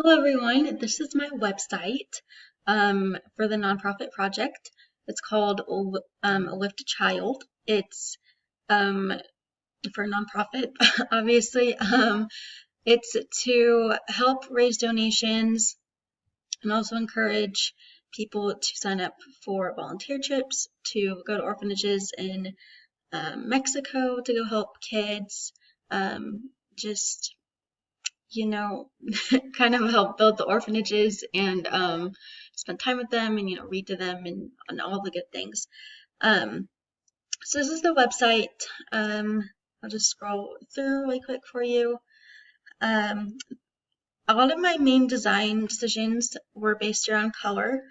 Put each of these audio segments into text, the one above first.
Hello everyone, this is my website for the nonprofit project. It's called Lift a Child. It's for a nonprofit, obviously. It's to help raise donations and also encourage people to sign up for volunteer trips to go to orphanages in Mexico to go help kids. Just kind of help build the orphanages and spend time with them and, read to them and all the good things. So this is the website. I'll just scroll through really quick for you. A lot of my main design decisions were based around color.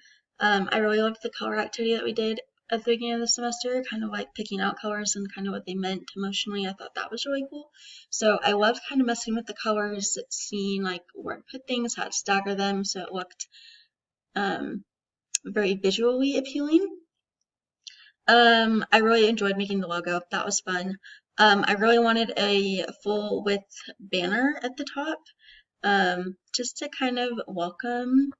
I really loved the color activity that we did at the beginning of the semester, kind of like picking out colors and kind of what they meant emotionally. I thought that was really cool. So I loved kind of messing with the colors, seeing like where to put things, how to stagger them, so it looked very visually appealing. I really enjoyed making the logo. That was fun. I really wanted a full width banner at the top, just to kind of welcome,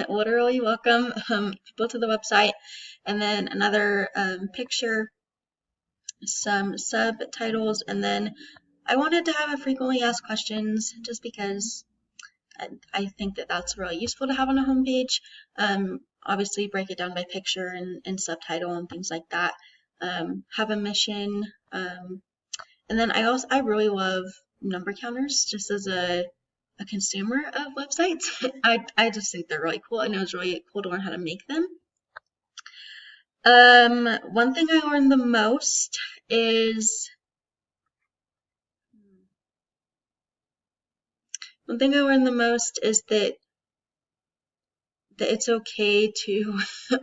literally welcome people to the website. And then another picture, some subtitles, and then I wanted to have a frequently asked questions just because I think that that's really useful to have on a homepage. Obviously break it down by picture and subtitle and things like that. Have a mission. And then I really love number counters just as a consumer of websites. I just think they're really cool, and it was really cool to learn how to make them. One thing I learned the most is that it's okay to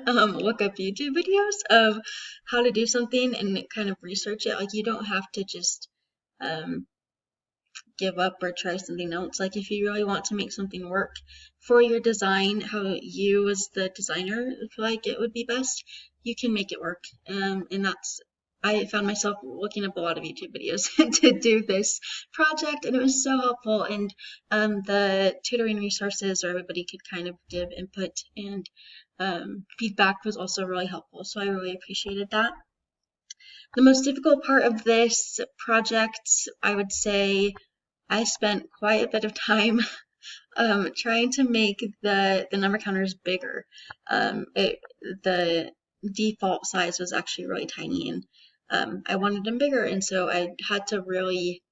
look up YouTube videos of how to do something and kind of research it. Like, you don't have to just give up or try something else. Like, if you really want to make something work for your design, how you as the designer feel like it would be best, you can make it work. And I found myself looking up a lot of YouTube videos to do this project, and it was so helpful. And the tutoring resources, where everybody could kind of give input and feedback, was also really helpful. So I really appreciated that. The most difficult part of this project, I would say, I spent quite a bit of time trying to make the number counters bigger. The default size was actually really tiny, and I wanted them bigger, and so I had to really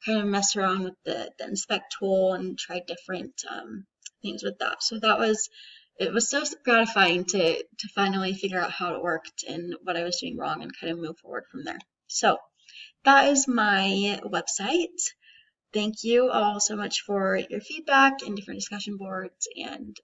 kind of mess around with the inspect tool and try different things with that. So it was so gratifying to finally figure out how it worked and what I was doing wrong and kind of move forward from there. So that is my website. Thank you all so much for your feedback and different discussion boards and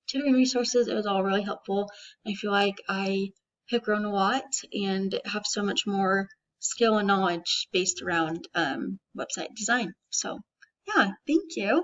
tutoring resources. It was all really helpful. I feel like I have grown a lot and have so much more skill and knowledge based around website design. So yeah, thank you.